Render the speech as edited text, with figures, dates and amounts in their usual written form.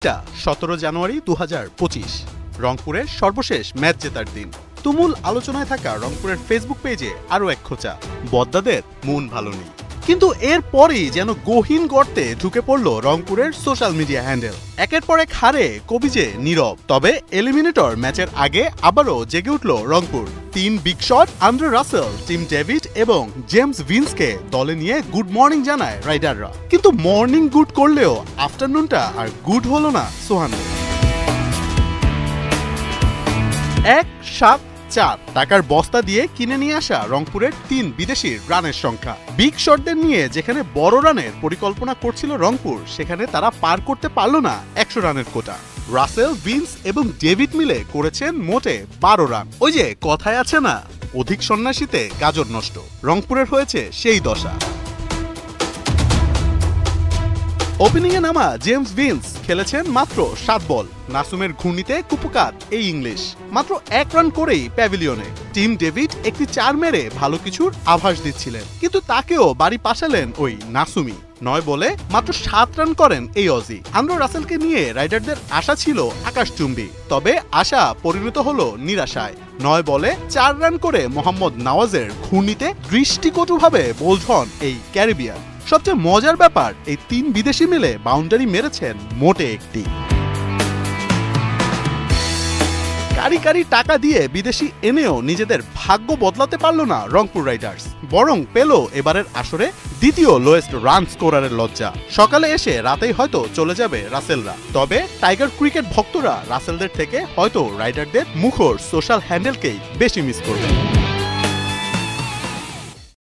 17 জানুয়ারি 2025 রংপুরের সর্বশেষ ম্যাচ জেতার দিন। তুমুল আলোচনায় থাকা রংপুরের ফেসবুক পেজে আরও এক খোঁচা, বদ্দাদের মন ভালো নেই। কিন্তু এরপরই যেন গহীন গর্তে ঢুকে পড়ল রংপুরের সোশ্যাল মিডিয়া হ্যান্ডেল। একের পর এক হারে কবিজে নীরব। তবে এলিমিনেটর ম্যাচের আগে আবারও জেগে উঠল Rangpur. 3 big shot Andre Russell, Tim David এবং জেমস ভিন্সকে দলে নিয়ে গুড মর্নিং জানায় রাইডাররা। কিন্তু মর্নিং গুড করলেও আফটারনুনটা আর গুড হলো না সোহানের। 1-7-4 টাকার বস্তা দিয়ে কিনে নিয়ে আসা রংপুরের 3 বিদেশির রানের সংখ্যা। বিগ শটদের নিয়ে যেখানে বড় রানের পরিকল্পনা করছিল রংপুর, সেখানে তারা পার করতে পারল না 100 রানের কোটা। রাসেল, ভিন্স এবং ডেভিড মিলে করেছেন মোটে 12 রান। ওই যে কথায় আছে না, অধিক সন্ন্যাসীতে গাজর নষ্ট। রংপুরের হয়েছে সেই দশা। ওপেনিংয়ে নামা জেমস ভিন্স খেলেছেন মাত্র 7 বল। নাসুমের ঘূর্ণিতে কুপকাত এই ইংলিশ মাত্র 1 রান করেই প্যাভিলিয়নে। টিম ডেভিড একটি 4 মেরে ভালো কিছুর আভাস দিচ্ছিলেন, কিন্তু তাকেও বাড়ি পাঠালেন ওই নাসুমি। 9 বলে মাত্র 7 রান করেন এই অজি। আন্দ্রে রাসেলকে নিয়ে রাইডারদের আশা ছিল আকাশচুম্বী, তবে আশা পরিণত হলো নিরাশায়। 9 বলে 4 রান করে মোহাম্মদ নওয়াজের ঘূর্ণিতে দৃষ্টিকটুভাবে বোল্ড এই ক্যারিবিয়ান। সবচেয়ে মজার ব্যাপার, এই 3 বিদেশি মিলে বাউন্ডারি মেরেছেন মোটে একটি। কারি কারি টাকা দিয়ে বিদেশি এনেও নিজেদের ভাগ্য বদলাতে পারল না রংপুর রাইডার্স, বরং পেল এবারের আসরে দ্বিতীয় লোয়েস্ট রান স্কোরারের লজ্জা। সকালে এসে রাতেই হয়তো চলে যাবে রাসেলরা। তবে টাইগার ক্রিকেট ভক্তরা রাসেলদের থেকে হয়তো রাইডারদের মুখর সোশ্যাল হ্যান্ডেলকেই বেশি মিস করবে।